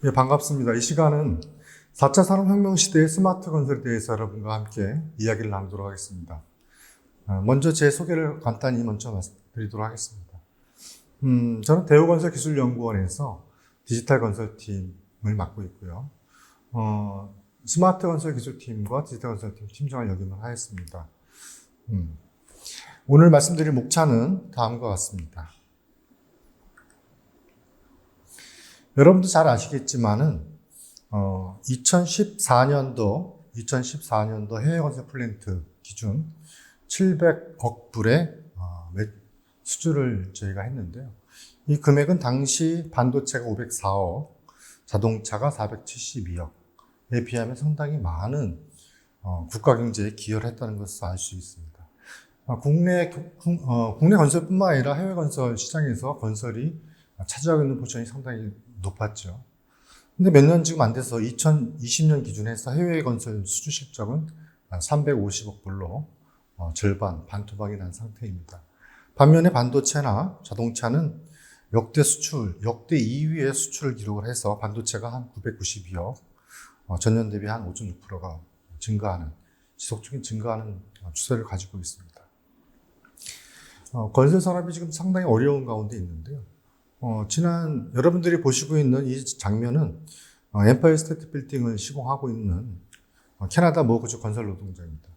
예, 반갑습니다. 이 시간은 4차 산업혁명 시대의 스마트 건설에 대해서 여러분과 함께 이야기를 나누도록 하겠습니다. 먼저 제 소개를 간단히 먼저 말씀드리도록 하겠습니다. 저는 대우건설기술연구원에서 디지털 건설팀을 맡고 있고요. 스마트 건설기술팀과 디지털 건설팀 팀장을 역임을 하였습니다. 오늘 말씀드릴 목차는 다음과 같습니다. 여러분도 잘 아시겠지만은 2014년도 해외 건설 플랜트 기준 700억 불의 수주를 저희가 했는데요. 이 금액은 당시 반도체가 504억, 자동차가 472억에 비하면 상당히 많은 국가 경제에 기여를 했다는 것을 알 수 있습니다. 국내 건설뿐만 아니라 해외 건설 시장에서 건설이 차지하고 있는 포션이 상당히 높았죠. 근데 몇 년 지금 안 돼서 2020년 기준에서 해외 건설 수주 실적은 350억 불로 절반, 반토막이 난 상태입니다. 반면에 반도체나 자동차는 역대 2위의 수출을 기록을 해서 반도체가 한 992억, 전년 대비 한 5.6%가 증가하는, 지속적인 증가하는 추세를 가지고 있습니다. 건설 산업이 지금 상당히 어려운 가운데 있는데요. 여러분들이 보시고 있는 이 장면은 엠파이어 스테이트 빌딩을 시공하고 있는 캐나다 모구주 건설 노동자입니다.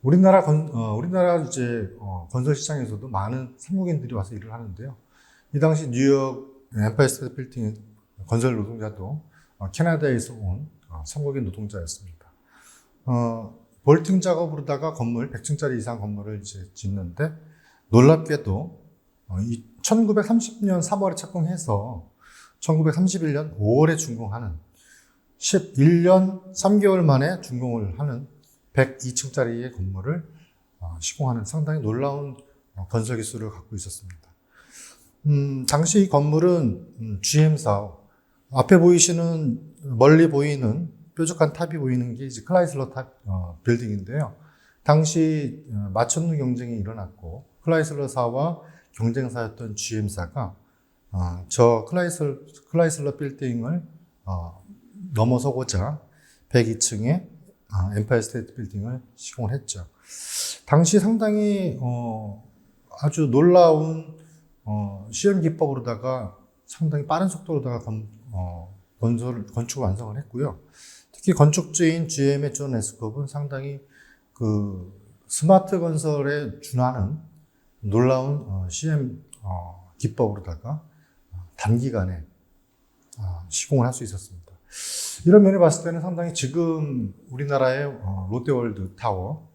우리나라 건설 시장에서도 많은 한국인들이 와서 일을 하는데요. 이 당시 뉴욕 엠파이어 스테이트 빌딩 건설 노동자도 캐나다에서 온 한국인 노동자였습니다. 볼팅 작업으로다가 100층짜리 이상 건물을 이제 짓는데 놀랍게도 1930년 3월에 착공해서 1931년 5월에 준공하는 11년 3개월 만에 준공을 하는 102층짜리의 건물을 시공하는 상당히 놀라운 건설 기술을 갖고 있었습니다. 당시 이 건물은 GM 사업, 앞에 멀리 보이는 뾰족한 탑이 보이는 게 이제 클라이슬러 빌딩인데요. 당시 맞췄는 경쟁이 일어났고 클라이슬러사와 경쟁사였던 GM사가 저 클라이슬러 빌딩을 넘어서고자 102층의 엠파이어 스테이트 빌딩을 시공을 했죠. 당시 상당히 아주 놀라운 시험 기법으로다가 상당히 빠른 속도로다가 건축을 완성을 했고요. 특히 건축주인 GM의 존 에스콥은 상당히 그 스마트 건설에 준하는 놀라운 CM 기법으로다가 단기간에 시공을 할 수 있었습니다. 이런 면에 봤을 때는 상당히 지금 우리나라의 롯데월드 타워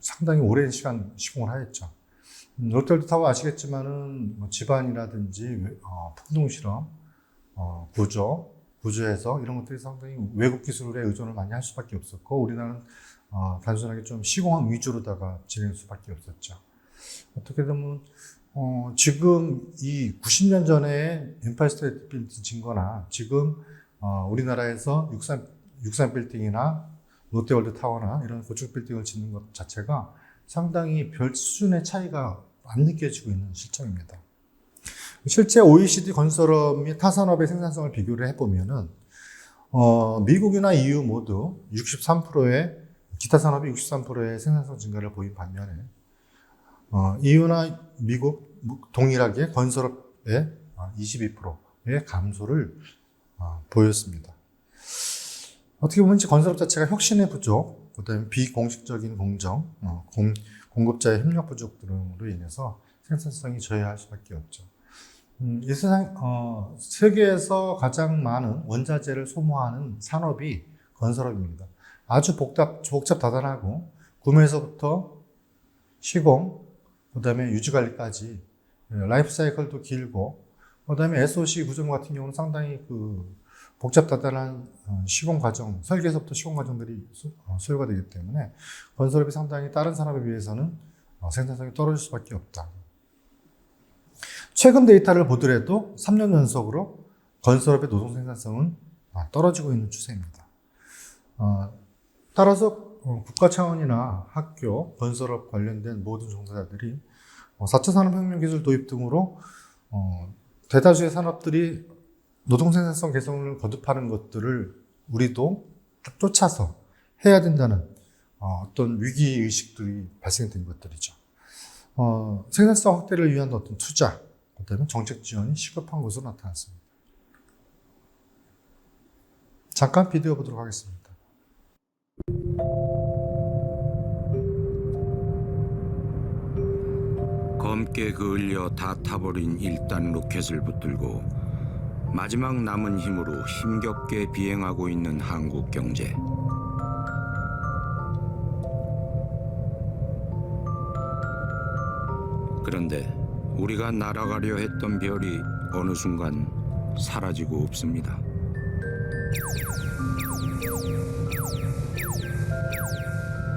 상당히 오랜 시간 시공을 하였죠. 롯데월드 타워 아시겠지만은 집안이라든지 풍동실험, 구조해서 이런 것들이 상당히 외국 기술에 의존을 많이 할 수밖에 없었고 우리나라는 단순하게 좀 시공함 위주로다가 진행할 수밖에 없었죠. 어떻게 보면 지금 이 90년 전에 엠파이어 스테이트 빌딩 진 거나 지금 우리나라에서 63 빌딩이나 롯데월드 타워나 이런 고층 빌딩을 짓는 것 자체가 상당히 별 수준의 차이가 안 느껴지고 있는 실정입니다. 실제 OECD 건설업 및 타산업의 생산성을 비교를 해보면은 미국이나 EU 모두 63%의 기타 산업이 63%의 생산성 증가를 보인 반면에 EU나 미국 동일하게 건설업의 22%의 감소를 보였습니다. 어떻게 보면 건설업 자체가 혁신의 부족, 그다음에 비공식적인 공급자의 협력 부족 등으로 인해서 생산성이 저하할 수밖에 없죠. 이 세계에서 가장 많은 원자재를 소모하는 산업이 건설업입니다. 아주 복잡다단하고 구매에서부터 시공, 그 다음에 유지관리까지 라이프 사이클도 길고, 그 다음에 SOC 구조 같은 경우는 상당히 복잡다단한 시공 과정, 설계에서부터 시공 과정들이 소요가 되기 때문에 건설업이 상당히 다른 산업에 비해서는 생산성이 떨어질 수밖에 없다. 최근 데이터를 보더라도 3년 연속으로 건설업의 노동 생산성은 떨어지고 있는 추세입니다. 따라서 국가 차원이나 학교, 건설업 관련된 모든 종사자들이 4차 산업혁명 기술 도입 등으로 대다수의 산업들이 노동 생산성 개선을 거듭하는 것들을 우리도 쫓아서 해야 된다는 어떤 위기 의식들이 발생된 것들이죠. 생산성 확대를 위한 어떤 투자, 그다음에 정책 지원이 시급한 것으로 나타났습니다. 잠깐 비디오 보도록 하겠습니다. 검게 그을려 다 타버린 1단 로켓을 붙들고 마지막 남은 힘으로 힘겹게 비행하고 있는 한국 경제. 그런데 우리가 날아가려 했던 별이 어느 순간 사라지고 없습니다.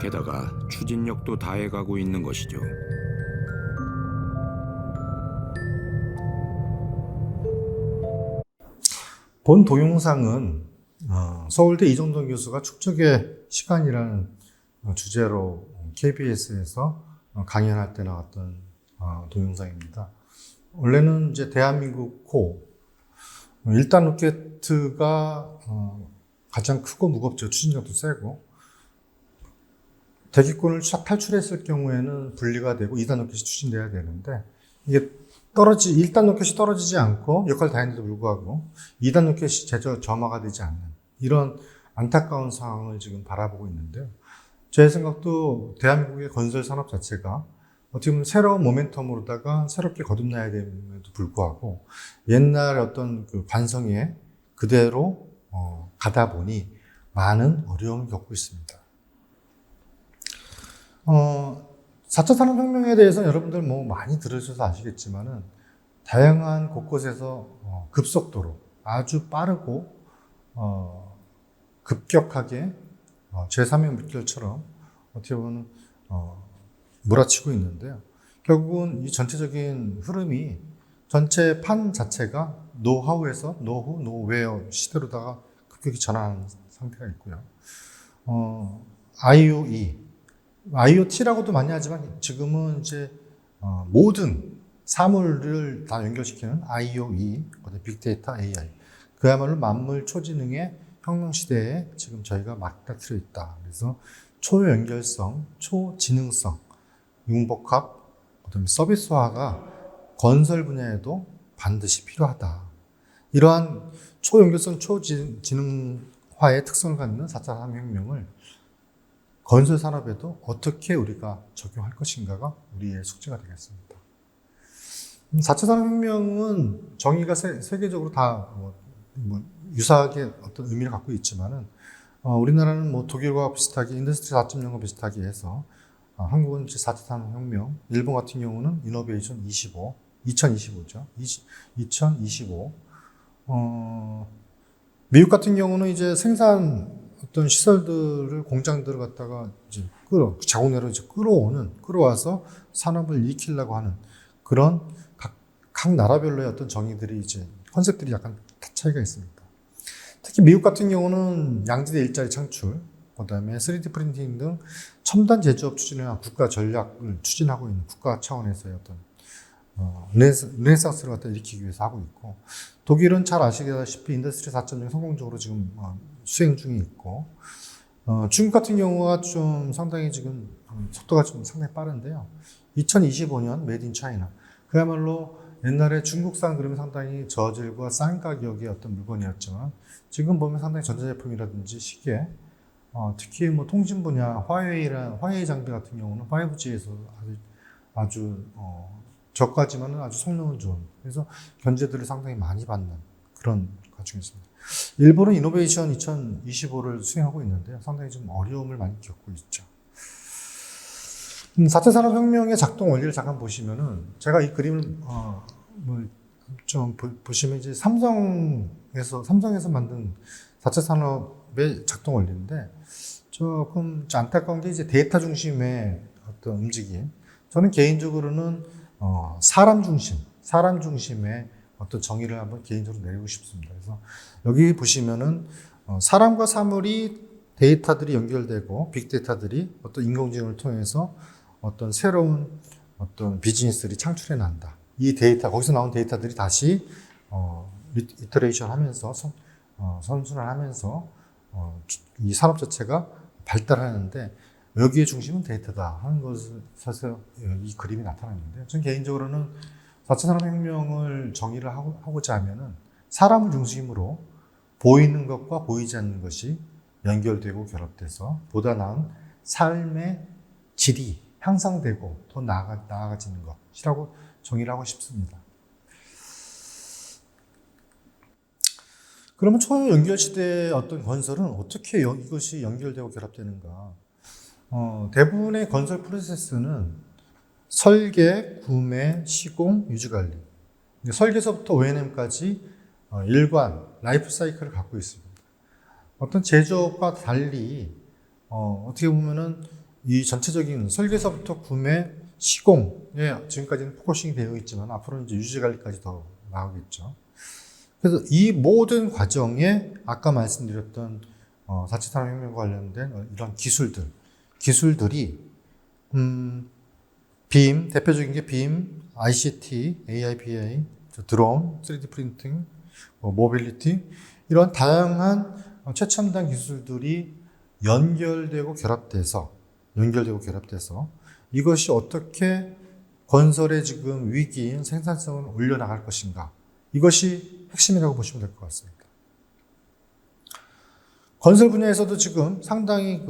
게다가 추진력도 다해가고 있는 것이죠. 본 동영상은 서울대 이정돈 교수가 축적의 시간이라는 주제로 KBS에서 강연할 때 나왔던 동영상입니다. 원래는 이제 대한민국 호 1단 로켓가 가장 크고 무겁죠. 추진력도 세고 대기권을 탈출했을 경우에는 분리가 되고 2단 로켓이 추진돼야 되는데 이게 1단 로켓이 떨어지지 않고 역할을 다했는데도 불구하고 2단 로켓이 제저 점화가 되지 않는 이런 안타까운 상황을 지금 바라보고 있는데요. 제 생각도 대한민국의 건설 산업 자체가 어떻게 보면 새로운 모멘텀으로다가 새롭게 거듭나야 됨에도 불구하고 옛날 어떤 그 관성에 그대로 가다 보니 많은 어려움을 겪고 있습니다. 4차 산업혁명에 대해서 여러분들 뭐 많이 들으셔서 아시겠지만은 다양한 곳곳에서 급속도로 아주 빠르고 급격하게 제3의 물결처럼 어떻게 보면 몰아치고 있는데요. 결국은 이 전체적인 흐름이 전체 판 자체가 노하우에서 노후, 노웨어 시대로다가 급격히 전환하는 상태가 있고요. IoT라고도 많이 하지만 지금은 이제 모든 사물을 다 연결시키는 IoE, 빅데이터, AI. 그야말로 만물 초지능의 혁명 시대에 지금 저희가 맞닥뜨려 있다. 그래서 초연결성, 초지능성, 융복합, 그다음에 서비스화가 건설 분야에도 반드시 필요하다. 이러한 초연결성, 초지능화의 특성을 갖는 4차 산업혁명을 건설 산업에도 어떻게 우리가 적용할 것인가가 우리의 숙제가 되겠습니다. 4차 산업혁명은 정의가 세계적으로 다 유사하게 어떤 의미를 갖고 있지만은 우리나라는 뭐 독일과 비슷하게 인더스트리 4.0과 비슷하게 해서 한국은 이제 4차 산업혁명, 일본 같은 경우는 이노베이션 2025죠. 2025. 미국 같은 경우는 이제 생산 어떤 시설들을 공장들을 갖다가 이제 자국내로 이제 끌어와서 산업을 일으키려고 하는 그런 각 나라별로의 어떤 정의들이 이제 컨셉들이 약간 차이가 있습니다. 특히 미국 같은 경우는 양지대 일자리 창출, 그다음에 3D 프린팅 등 첨단 제조업 추진이나 국가 전략을 추진하고 있는 국가 차원에서의 어떤 르네상스를 갖다 일으키기 위해서 하고 있고, 독일은 잘 아시다시피 인더스트리 4.0 성공적으로 지금 수행 중에 있고, 중국 같은 경우가 좀 상당히 지금 속도가 좀 상당히 빠른데요. 2025년 메이드 인 차이나. 그야말로 옛날에 중국산 그러면 상당히 저질과 싼 가격의 어떤 물건이었지만 지금 보면 상당히 전자제품이라든지 시계, 특히 뭐 통신 분야 화웨이 장비 같은 경우는 5G에서 아주 저가지만은 아주 성능은 좋은, 그래서 견제들을 상당히 많이 받는 그런 과정이 있습니다. 일본은 이노베이션 2025를 수행하고 있는데요. 상당히 좀 어려움을 많이 겪고 있죠. 4차 산업혁명의 작동 원리를 잠깐 보시면은, 제가 이 그림을, 좀 보시면 이제 삼성에서 만든 4차 산업의 작동 원리인데, 조금 안타까운 게 이제 데이터 중심의 어떤 움직임. 저는 개인적으로는, 사람 중심의 어떤 정의를 한번 개인적으로 내리고 싶습니다. 그래서 여기 보시면은, 사람과 사물이 데이터들이 연결되고 빅데이터들이 어떤 인공지능을 통해서 어떤 새로운 어떤 비즈니스들이 창출해 난다. 이 데이터, 거기서 나온 데이터들이 다시 이터레이션 하면서 선순환하면서 이 산업 자체가 발달하는데 여기에 중심은 데이터다 하는 것에서 이 그림이 나타나는데 저는 개인적으로는 4차 산업혁명을 정의를 하고자 하면은 사람을 중심으로 보이는 것과 보이지 않는 것이 연결되고 결합돼서 보다 나은 삶의 질이 향상되고 더 나아가지는 것이라고 정의를 하고 싶습니다. 그러면 초연결 시대의 어떤 건설은 어떻게 이것이 연결되고 결합되는가? 대부분의 건설 프로세스는 설계, 구매, 시공, 유지관리. 설계서부터 O&M까지 일관, 라이프 사이클을 갖고 있습니다. 어떤 제조업과 달리 어떻게 보면은 이 전체적인 설계서부터 구매, 시공에 지금까지는 포커싱이 되어 있지만 앞으로는 이제 유지관리까지 더 나오겠죠. 그래서 이 모든 과정에 아까 말씀드렸던 4차 산업혁명과 관련된 이런 기술들이 빔, 대표적인 게 빔, ICT, AIPA, 드론, 3D 프린팅, 모빌리티 이런 다양한 최첨단 기술들이 연결되고 결합돼서 이것이 어떻게 건설의 지금 위기인 생산성을 올려나갈 것인가 이것이 핵심이라고 보시면 될 것 같습니다. 건설 분야에서도 지금 상당히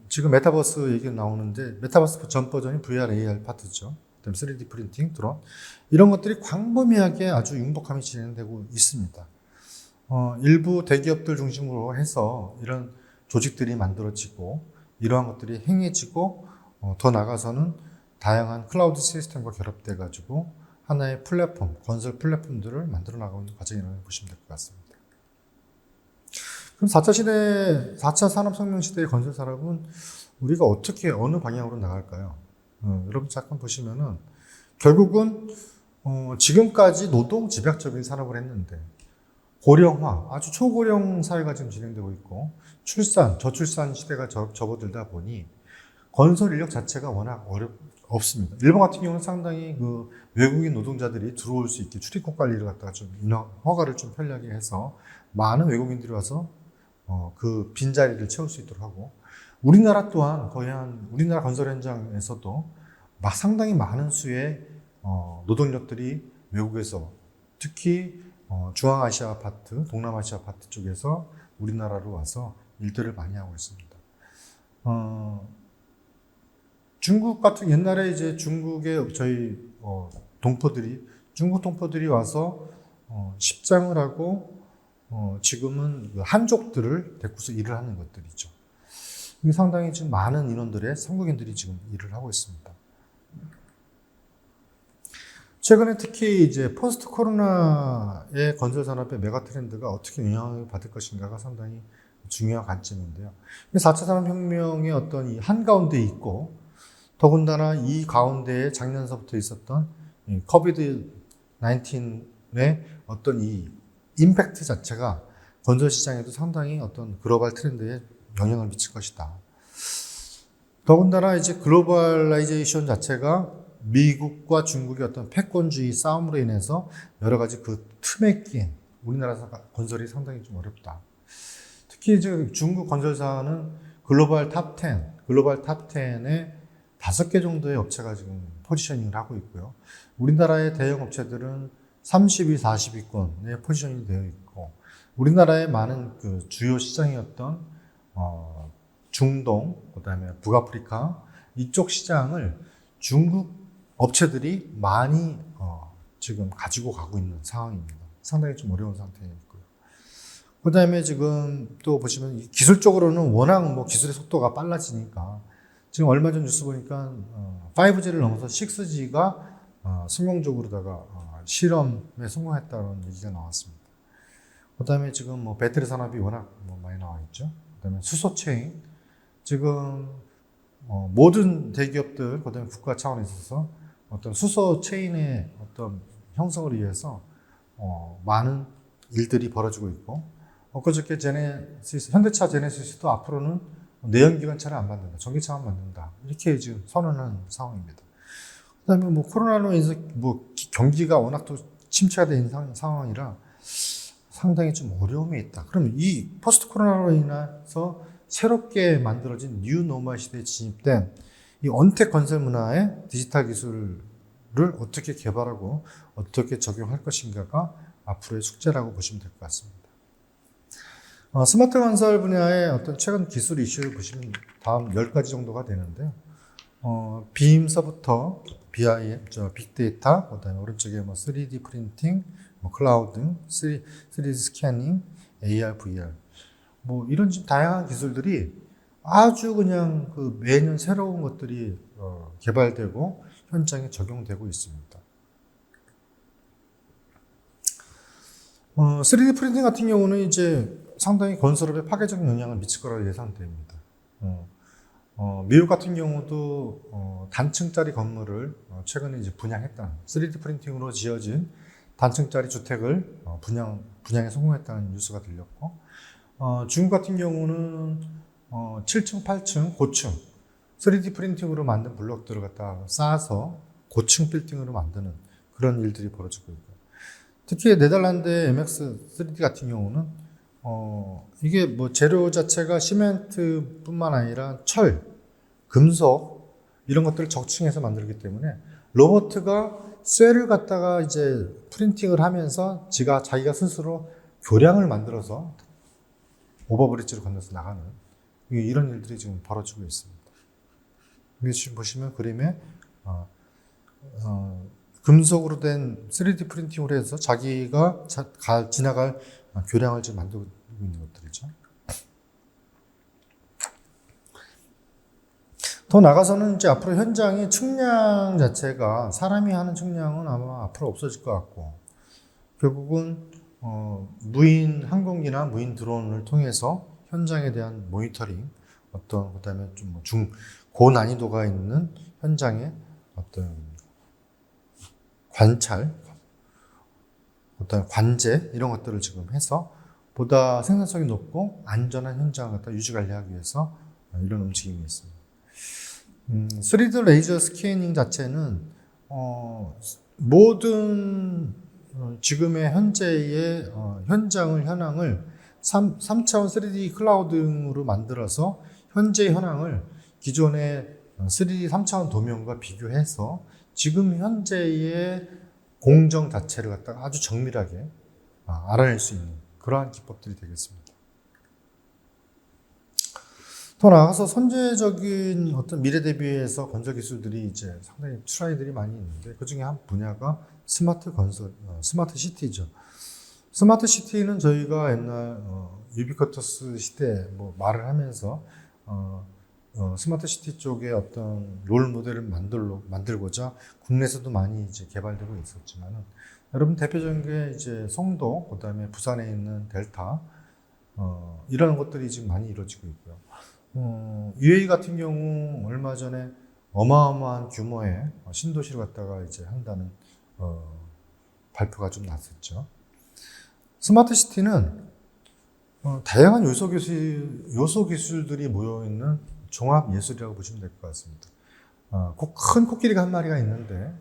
지금 메타버스 얘기가 나오는데 메타버스 전 버전이 VR, AR 파트죠. 그다음에 3D 프린팅, 드론 이런 것들이 광범위하게 아주 융복함이 진행되고 있습니다. 일부 대기업들 중심으로 해서 이런 조직들이 만들어지고 이러한 것들이 행해지고 더 나아가서는 다양한 클라우드 시스템과 결합돼 가지고 하나의 플랫폼, 건설 플랫폼들을 만들어 나가고 있는 과정이라고 보시면 될 것 같습니다. 그럼 4차 산업혁명 시대의 건설 산업은 우리가 어떻게 어느 방향으로 나갈까요? 여러분 잠깐 보시면은 결국은 지금까지 노동 집약적인 산업을 했는데 고령화, 아주 초고령 사회가 지금 진행되고 있고 저출산 시대가 접어들다 보니 건설 인력 자체가 워낙 없습니다. 일본 같은 경우는 상당히 외국인 노동자들이 들어올 수 있게 출입국 관리를 갖다가 좀 허가를 좀 편리하게 해서 많은 외국인들이 와서 그 빈자리를 채울 수 있도록 하고 우리나라 또한 우리나라 건설 현장에서도 상당히 많은 수의 노동력들이 외국에서 특히 중앙아시아 파트, 동남아시아 파트 쪽에서 우리나라로 와서 일들을 많이 하고 있습니다. 중국 같은 옛날에 이제 중국의 저희 중국 동포들이 와서 십장을 하고 지금은 한족들을 데리고서 일을 하는 것들이죠. 이게 상당히 지금 많은 인원들의 한국인들이 지금 일을 하고 있습니다. 최근에 특히 이제 포스트 코로나의 건설 산업의 메가 트렌드가 어떻게 영향을 받을 것인가가 상당히 중요한 관점인데요. 4차 산업혁명의 어떤 이 한가운데에 있고 더군다나 이 가운데에 작년서부터 있었던 코비드 19의 어떤 이 임팩트 자체가 건설 시장에도 상당히 어떤 글로벌 트렌드에 영향을 미칠 것이다. 더군다나 이제 글로벌라이제이션 자체가 미국과 중국의 어떤 패권주의 싸움으로 인해서 여러 가지 그 틈에 끼인 우리나라 건설이 상당히 좀 어렵다. 특히 이제 중국 건설사는 글로벌 탑 10의 5개 정도의 업체가 지금 포지셔닝을 하고 있고요. 우리나라의 대형 업체들은 30위, 40위권에 포지셔닝이 되어 있고, 우리나라의 많은 그 주요 시장이었던 중동, 그 다음에 북아프리카 이쪽 시장을 중국 업체들이 많이 지금 가지고 가고 있는 상황입니다. 상당히 좀 어려운 상태에 있고요. 그 다음에 지금 또 보시면 기술적으로는 워낙 기술의 속도가 빨라지니까 지금 얼마 전 뉴스 보니까 5G를 넘어서 6G가 성공적으로다가 실험에 성공했다는 얘기가 나왔습니다. 그 다음에 지금 배터리 산업이 워낙 많이 나와 있죠. 그 다음에 수소 체인. 지금 모든 대기업들, 그 다음에 국가 차원에 있어서 어떤 수소 체인의 어떤 형성을 위해서 많은 일들이 벌어지고 있고, 엊그저께 현대차 제네시스도 앞으로는 내연기관차를 안 만든다, 전기차만 만든다, 이렇게 지금 선언한 상황입니다. 그 다음에 코로나로 인해서 경기가 워낙 또 침체가 된 상황이라 상당히 좀 어려움이 있다. 그럼 이 포스트 코로나로 인해서 새롭게 만들어진 뉴 노멀 시대에 진입된 이 언택 건설 문화의 디지털 기술을 어떻게 개발하고 어떻게 적용할 것인가가 앞으로의 숙제라고 보시면 될 것 같습니다. 스마트 건설 분야의 어떤 최근 기술 이슈를 보시면 다음 10가지 정도가 되는데요. 비임서부터 BIM, 빅데이터, 그다음에 오른쪽에 3D 프린팅, 클라우드, 3D 스캐닝, AR, VR, 이런 좀 다양한 기술들이 아주 그냥 매년 새로운 것들이 개발되고 현장에 적용되고 있습니다. 3D 프린팅 같은 경우는 이제 상당히 건설업에 파괴적 영향을 미칠 거라고 예상됩니다. 미국 같은 경우도 단층짜리 건물을 최근에 이제 분양했다는 3D 프린팅으로 지어진 단층짜리 주택을 분양에 성공했다는 뉴스가 들렸고, 중국 같은 경우는 7층, 8층, 고층 3D 프린팅으로 만든 블록들을 갖다 쌓아서 고층 빌딩으로 만드는 그런 일들이 벌어지고 있고, 특히 네덜란드의 MX3D 같은 경우는 이게 재료 자체가 시멘트뿐만 아니라 철, 금속 이런 것들을 적층해서 만들기 때문에 로봇가 쇠를 갖다가 이제 프린팅을 하면서 자기가 스스로 교량을 만들어서 오버브리지를 건너서 나가는 이런 일들이 지금 벌어지고 있습니다. 여기 지금 보시면 그림에 금속으로 된 3D 프린팅으로 해서 자기가 지나갈 교량을 지금 만들고 있는 것들이죠. 더 나가서는 이제 앞으로 현장의 측량 자체가 사람이 하는 측량은 아마 앞으로 없어질 것 같고, 결국은 무인 항공기나 무인 드론을 통해서 현장에 대한 모니터링, 그다음에 좀 고난이도가 있는 현장의 어떤 관찰, 어떤 관제 이런 것들을 지금 해서 보다 생산성이 높고 안전한 현장을 갖다 유지 관리하기 위해서 이런 움직임이 있습니다. 3D 레이저 스캐닝 자체는 모든 지금의 현재의 현장을 3차원 3D 클라우드로 만들어서 현재의 현황을 기존의 3D 3차원 도면과 비교해서 지금 현재의 공정 자체를 갖다가 아주 정밀하게 알아낼 수 있는 그러한 기법들이 되겠습니다. 더 나아가서 선제적인 어떤 미래 대비해서 건설 기술들이 이제 상당히 트라이들이 많이 있는데, 그 중에 한 분야가 스마트 건설, 스마트 시티죠. 스마트 시티는 저희가 옛날 유비쿼터스 시대 말을 하면서 스마트 시티 쪽에 어떤 롤 모델을 만들고자 국내에서도 많이 이제 개발되고 있었지만은, 여러분 대표적인 게 이제 송도, 그다음에 부산에 있는 델타, 이런 것들이 지금 많이 이루어지고 있고요. UAE 같은 경우 얼마 전에 어마어마한 규모의 신도시를 갖다가 이제 한다는 발표가 좀 났었죠. 스마트 시티는 다양한 요소 기술들이 모여 있는 종합 예술이라고 보시면 될 것 같습니다. 큰 코끼리가 한 마리가 있는데,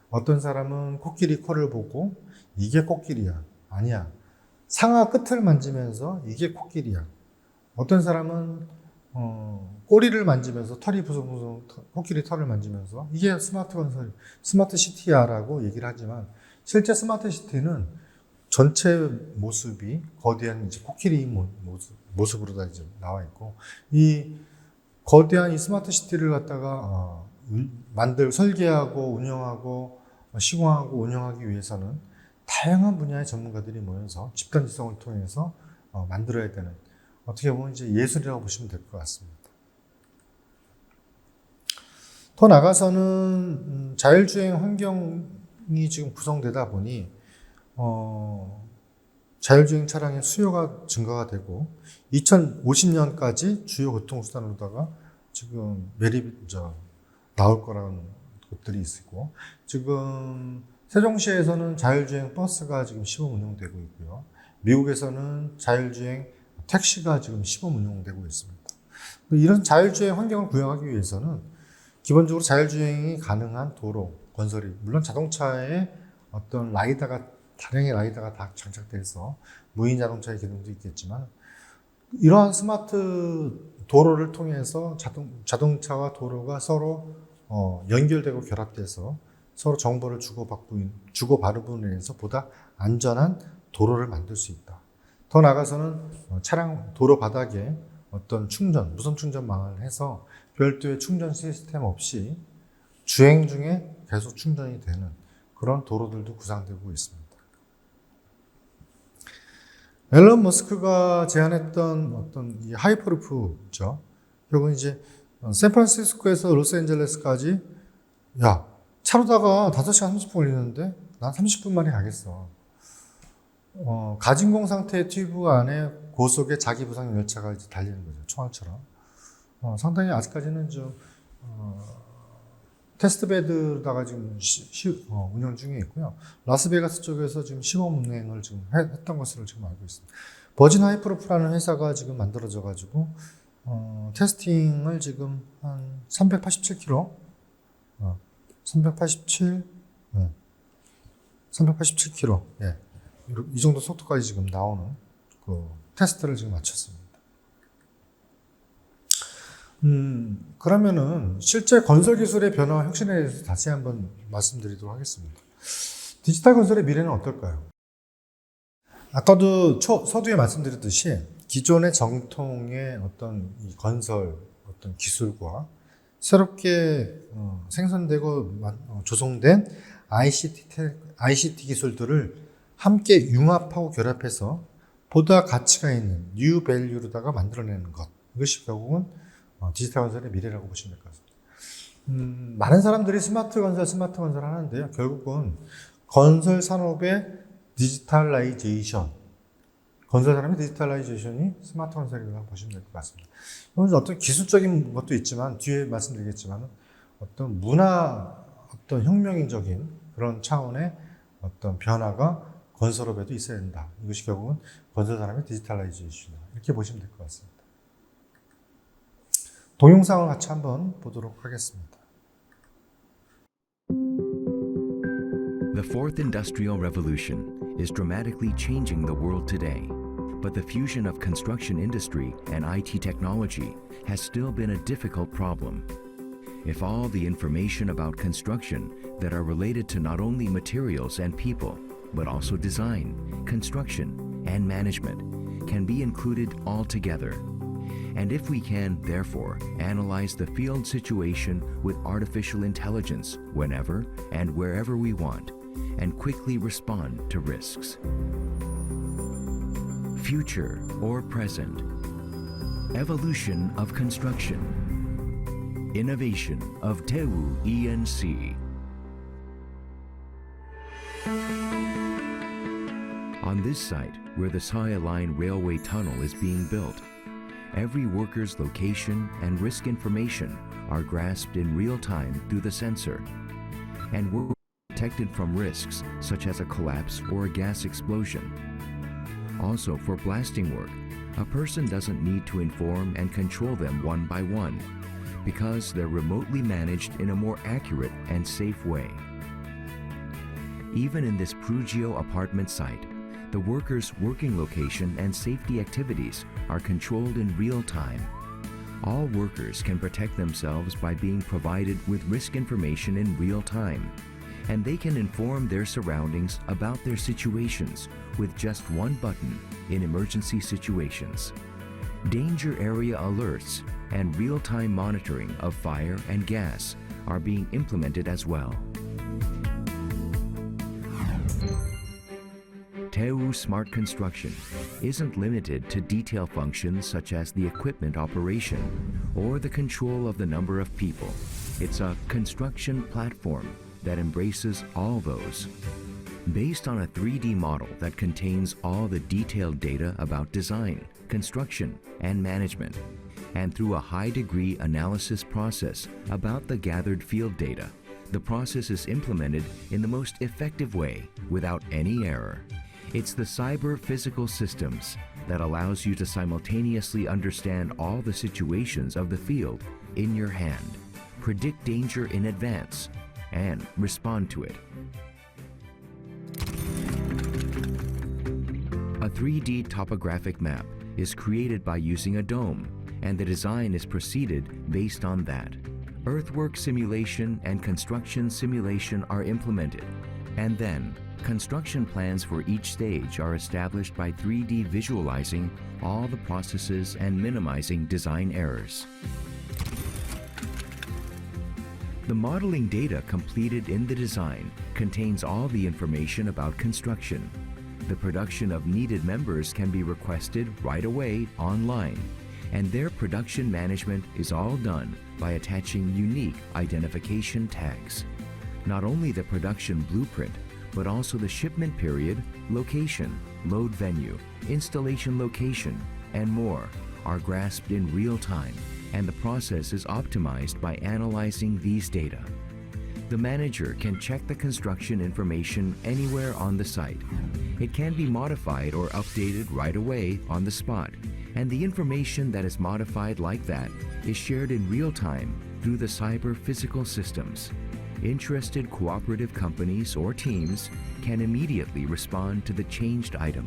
어떤 사람은 코끼리 코를 보고 이게 코끼리야, 아니야, 상하 끝을 만지면서 이게 코끼리야. 어떤 사람은 꼬리를 만지면서 털이 부성부성 코끼리 털을 만지면서 이게 스마트 시티야라고 얘기를 하지만, 실제 스마트 시티는 전체 모습이 거대한 이제 코끼리 모습으로 다 이제 나와 있고, 이 거대한 이 스마트 시티를 갖다가 설계하고 운영하고 시공하고 운영하기 위해서는 다양한 분야의 전문가들이 모여서 집단 지성을 통해서 만들어야 되는, 어떻게 보면 이제 예술이라고 보시면 될 것 같습니다. 더 나가서는 자율주행 환경이 지금 구성되다 보니 자율주행 차량의 수요가 증가가 되고, 2050년까지 주요 교통수단으로다가 지금 나올 거라는 것들이 있고, 지금 세종시에서는 자율주행 버스가 지금 시범 운영되고 있고요. 미국에서는 자율주행 택시가 지금 시범 운영되고 있습니다. 이런 자율주행 환경을 구현하기 위해서는 기본적으로 자율주행이 가능한 도로 건설이, 물론 자동차에 어떤 라이다가 다량의 라이다가 다 장착돼 있어 무인 자동차의 기능도 있겠지만 이러한 스마트 도로를 통해서 자동차와 도로가 서로 연결되고 결합돼서 서로 정보를 주고받음으로 인해서 보다 안전한 도로를 만들 수 있다. 더 나아가서는 차량 도로 바닥에 어떤 무선 충전망을 해서 별도의 충전 시스템 없이 주행 중에 계속 충전이 되는 그런 도로들도 구상되고 있습니다. 앨런 머스크가 제안했던 어떤 이 하이퍼루프죠. 결국은 이제 샌프란시스코에서 로스앤젤레스까지 차로다가 5시간 30분 걸리는데 난 30분 만에 가겠어. 가진공 상태의 튜브 안에 고속의 자기 부상 열차가 이제 달리는 거죠. 총알처럼. 상당히 아직까지는 테스트베드로다가 지금 운영 중에 있고요. 라스베가스 쪽에서 지금 시범 운행을 지금 했던 것으로 지금 알고 있습니다. 버진 하이프루프라는 회사가 지금 만들어져 가지고 테스팅을 지금 한 387km, 387km, 예, 이 정도 속도까지 지금 나오는 그 테스트를 지금 마쳤습니다. 그러면은 실제 건설 기술의 변화와 혁신에 대해서 다시 한번 말씀드리도록 하겠습니다. 디지털 건설의 미래는 어떨까요? 아까도 서두에 말씀드렸듯이 기존의 정통의 어떤 이 건설 어떤 기술과 새롭게 생산되고 조성된 ICT 기술들을 함께 융합하고 결합해서 보다 가치가 있는 뉴 밸류로다가 만들어내는 것. 이것이 결국은 디지털 건설의 미래라고 보시면 될 것 같습니다. 많은 사람들이 스마트 건설 하는데요. 결국은 건설 산업의 디지털라이제이션, 건설 산업의 디지털라이제이션이 스마트 건설이라고 보시면 될 것 같습니다. 이건 어떤 기술적인 것도 있지만 뒤에 말씀드리겠지만 어떤 어떤 혁명적인 그런 차원의 어떤 변화가 건설업에도 있어야 된다. 이것이 결국은 건설 산업의 디지털라이제이션이다. 이렇게 보시면 될 것 같습니다. 동영상을 같이 한번 보도록 하겠습니다. The fourth industrial revolution is dramatically changing the world today, but the fusion of construction industry and IT technology has still been a difficult problem. If all the information about construction that are related to not only materials and people, but also design, construction, and management can be included all together. And if we can, therefore, analyze the field situation with artificial intelligence whenever and wherever we want, and quickly respond to risks. Future or present. Evolution of construction. Innovation of Daewoo ENC. On this site, where the Saya Line railway tunnel is being built, every worker's location and risk information are grasped in real time through the sensor, and we're protected from risks such as a collapse or a gas explosion. Also, for blasting work, a person doesn't need to inform and control them one by one, because they're remotely managed in a more accurate and safe way. Even in this Prugio apartment site, the workers' working location and safety activities are controlled in real time. All workers can protect themselves by being provided with risk information in real time, and they can inform their surroundings about their situations with just one button in emergency situations. Danger area alerts and real-time monitoring of fire and gas are being implemented as well. Daewoo Smart Construction isn't limited to detail functions such as the equipment operation or the control of the number of people. It's a construction platform that embraces all those. Based on a 3D model that contains all the detailed data about design, construction, and management, and through a high-degree analysis process about the gathered field data, the process is implemented in the most effective way without any error. It's the cyber-physical systems that allows you to simultaneously understand all the situations of the field in your hand, predict danger in advance, and respond to it. A 3D topographic map is created by using a dome, and the design is proceeded based on that. Earthwork simulation and construction simulation are implemented, and then construction plans for each stage are established by 3D visualizing all the processes and minimizing design errors. The modeling data completed in the design contains all the information about construction. The production of needed members can be requested right away online, and their production management is all done by attaching unique identification tags. Not only the production blueprint, but also the shipment period, location, load venue, installation location, and more are grasped in real time, and the process is optimized by analyzing these data. The manager can check the construction information anywhere on the site. It can be modified or updated right away on the spot, and the information that is modified like that is shared in real time through the cyber physical systems. Interested cooperative companies or teams can immediately respond to the changed item.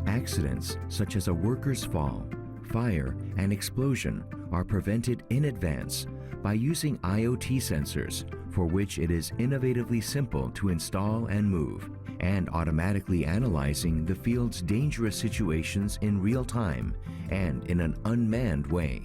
Accidents such as a worker's fall, fire, and explosion are prevented in advance by using IoT sensors, for which it is innovatively simple to install and move, and automatically analyzing the field's dangerous situations in real time and in an unmanned way.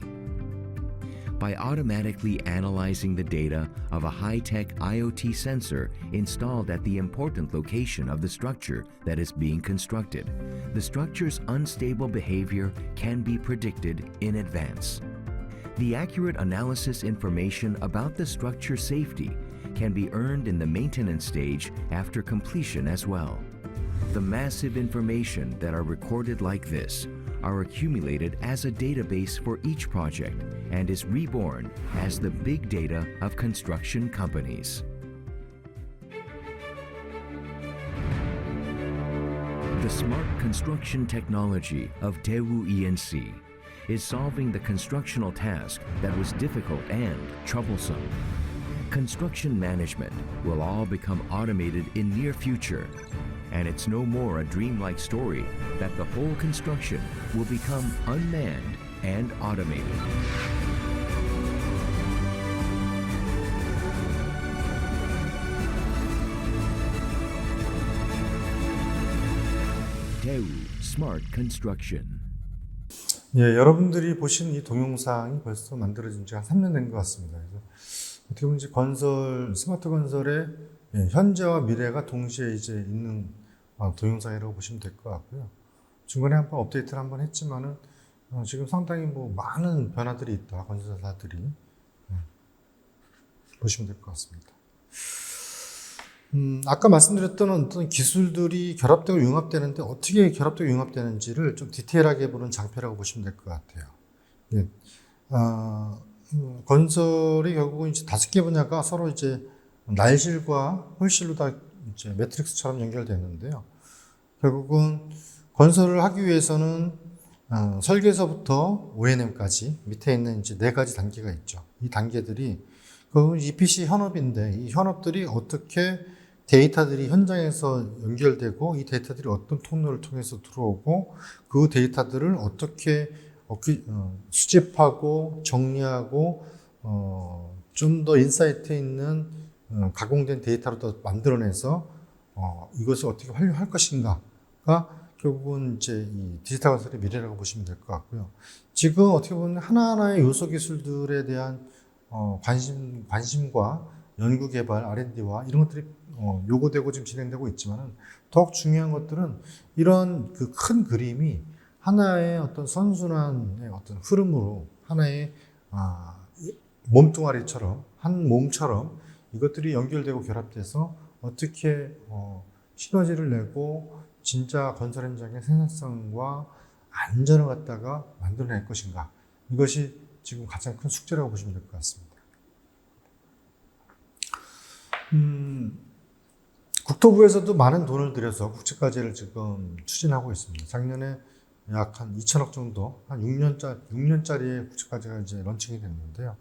By automatically analyzing the data of a high-tech IoT sensor installed at the important location of the structure that is being constructed, the structure's unstable behavior can be predicted in advance. The accurate analysis information about the structure safety can be earned in the maintenance stage after completion as well. The massive information that are recorded like this are accumulated as a database for each project and is reborn as the big data of construction companies. The smart construction technology of Daewoo ENC is solving the constructional task that was difficult and troublesome. Construction management will all become automated in near future, and it's no more a dreamlike story that the whole construction will become unmanned and automated. Daewoo Smart Construction. 예, 여러분들이 보신 이 동영상이 벌써 만들어진 지 한 3년 된 것 같습니다. 그래서 어떻게 보면 이제 스마트 건설의 현재와 미래가 동시에 이제 있는 동영상이라고 보시면 될 것 같고요. 중간에 한번 업데이트를 한번 했지만은 지금 상당히 많은 변화들이 있다, 건설사들이 보시면 될 것 같습니다. 아까 말씀드렸던 어떤 기술들이 결합되고 융합되는데 어떻게 결합되고 융합되는지를 좀 디테일하게 보는 장표라고 보시면 될 것 같아요. 예. 건설이 결국은 이제 5개 분야가 서로 이제 날실과 홀실로 다 이제 매트릭스처럼 연결되는데요. 결국은 건설을 하기 위해서는 설계서부터 O&M까지 밑에 있는 이제 4가지 단계가 있죠. 이 단계들이 결국은 EPC 현업인데 이 현업들이 어떻게 데이터들이 현장에서 연결되고 이 데이터들이 어떤 통로를 통해서 들어오고 그 데이터들을 어떻게 수집하고 정리하고 좀 더 인사이트 있는 가공된 데이터로 더 만들어내서 이것을 어떻게 활용할 것인가가 결국은 이제 이 디지털 건설의 미래라고 보시면 될 것 같고요. 지금 어떻게 보면 하나하나의 요소 기술들에 대한 관심과 연구 개발, R&D와 이런 것들이 요구되고 지금 진행되고 있지만은 더욱 중요한 것들은 이런 그 큰 그림이 하나의 어떤 선순환의 어떤 흐름으로 하나의 몸뚱아리처럼 한 몸처럼 이것들이 연결되고 결합돼서 어떻게 시너지를 내고 진짜 건설 현장의 생산성과 안전을 갖다가 만들어낼 것인가, 이것이 지금 가장 큰 숙제라고 보시면 될 것 같습니다. 국토부에서도 많은 돈을 들여서 국책과제를 지금 추진하고 있습니다. 작년에 약 한 2천억 정도, 한 6년짜리의 국책과제가 이제 런칭이 됐는데요.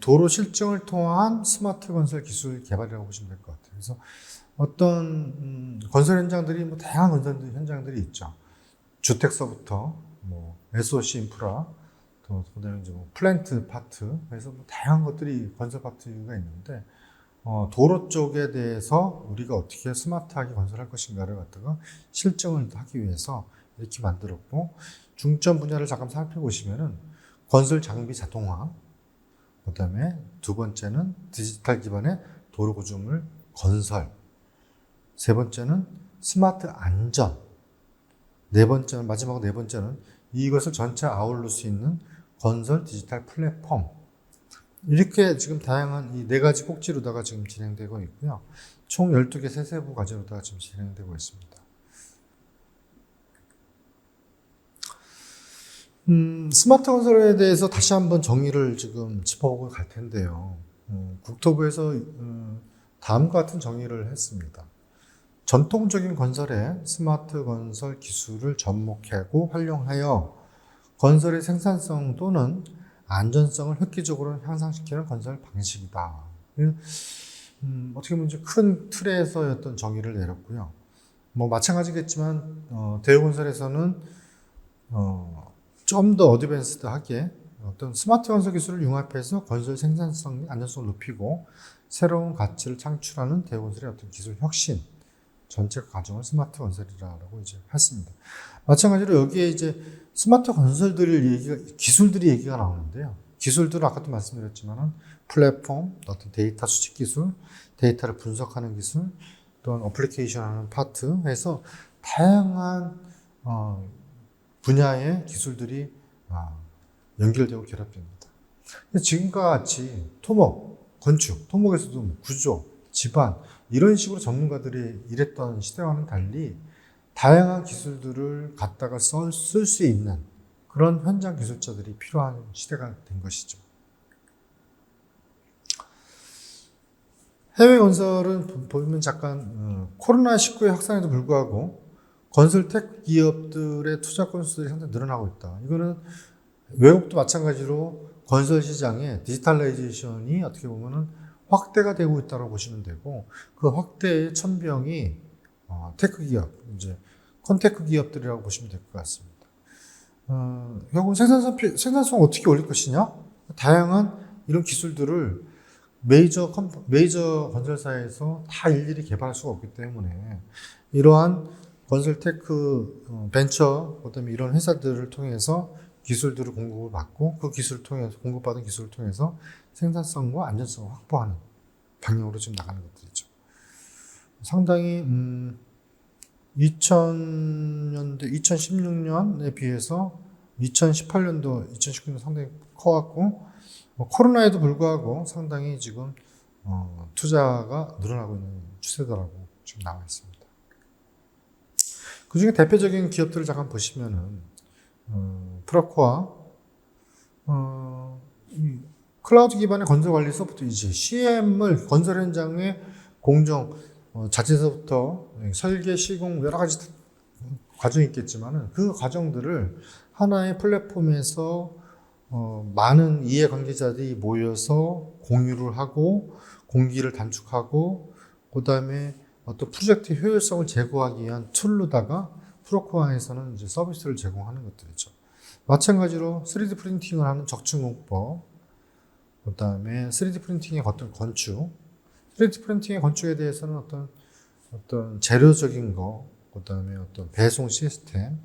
도로 실증을 통한 스마트 건설 기술 개발이라고 보시면 될 것 같아요. 그래서 어떤 건설 현장들이 뭐 다양한 건설 현장들이 있죠. 주택서부터 뭐 SOC 인프라, 또 그다음에 이제 뭐 플랜트 파트, 그래서 뭐 다양한 것들이 건설 파트가 있는데 도로 쪽에 대해서 우리가 어떻게 스마트하게 건설할 것인가를 갖다가 실증을 하기 위해서 이렇게 만들었고, 중점 분야를 잠깐 살펴보시면은 건설 장비 자동화, 그다음에 두 번째는 디지털 기반의 도로 구조물 건설, 세 번째는 스마트 안전, 마지막 네 번째는 이것을 전체 아울러 수 있는 건설 디지털 플랫폼. 이렇게 지금 다양한 이 네 가지 꼭지로다가 지금 진행되고 있고요. 총 12개 세세부 과제로다가 지금 진행되고 있습니다. 스마트 건설에 대해서 다시 한번 정의를 지금 짚어보고 갈 텐데요. 국토부에서 다음과 같은 정의를 했습니다. 전통적인 건설에 스마트 건설 기술을 접목하고 활용하여 건설의 생산성 또는 안전성을 획기적으로 향상시키는 건설 방식이다. 어떻게 보면 이제 큰 틀에서 어떤 정의를 내렸고요. 뭐 마찬가지겠지만 대우건설에서는 좀 더 어드밴스드하게 어떤 스마트 건설 기술을 융합해서 건설 생산성, 안전성을 높이고 새로운 가치를 창출하는 대우건설의 어떤 기술 혁신, 전체 과정을 스마트 건설이라고 이제 했습니다. 마찬가지로 여기에 이제 스마트 기술들이 얘기가 나오는데요. 기술들은 아까도 말씀드렸지만은 플랫폼, 어떤 데이터 수집 기술, 데이터를 분석하는 기술, 또는 어플리케이션 하는 파트 해서 다양한 분야의 기술들이 연결되고 결합됩니다. 지금과 같이 토목, 건축, 토목에서도 구조, 집안 이런 식으로 전문가들이 일했던 시대와는 달리 다양한 기술들을 갖다가 쓸 수 있는 그런 현장 기술자들이 필요한 시대가 된 것이죠. 해외 건설은 보면 잠깐 코로나19의 확산에도 불구하고 건설 테크 기업들의 투자 건수들이 상당히 늘어나고 있다. 이거는 외국도 마찬가지로 건설 시장의 디지털라이제이션이 어떻게 보면은 확대가 되고 있다고 보시면 되고, 그 확대의 천병이 테크 기업, 이제 컨테크 기업들이라고 보시면 될 것 같습니다. 결국 생산성 어떻게 올릴 것이냐? 다양한 이런 기술들을 메이저 건설사에서 다 일일이 개발할 수가 없기 때문에 이러한 건설 테크 벤처, 그다음에 이런 회사들을 통해서 기술들을 공급을 받고 그 기술을 통해서 공급받은 기술을 통해서 생산성과 안전성을 확보하는 방향으로 지금 나가는 것들이죠. 상당히 2000년대, 2016년에 비해서 2018년도, 2019년 상당히 커왔고 코로나에도 불구하고 상당히 지금 투자가 늘어나고 있는 추세다라고 지금 나와 있습니다. 그 중에 대표적인 기업들을 잠깐 보시면은 프로코아, 클라우드 기반의 건설 관리 소프트, 이제 CM을 건설 현장의 공정, 자체서부터 설계, 시공 여러 가지 과정이 있겠지만은 그 과정들을 하나의 플랫폼에서 많은 이해관계자들이 모여서 공유를 하고 공기를 단축하고 그다음에 어떤 프로젝트 효율성을 제고하기 위한 툴로다가 프로코아에서는 이제 서비스를 제공하는 것들이죠. 마찬가지로 3D 프린팅을 하는 적층공법, 그다음에 3D 프린팅의 어떤 건축, 3D 프린팅의 건축에 대해서는 어떤 재료적인 거, 그다음에 어떤 배송 시스템,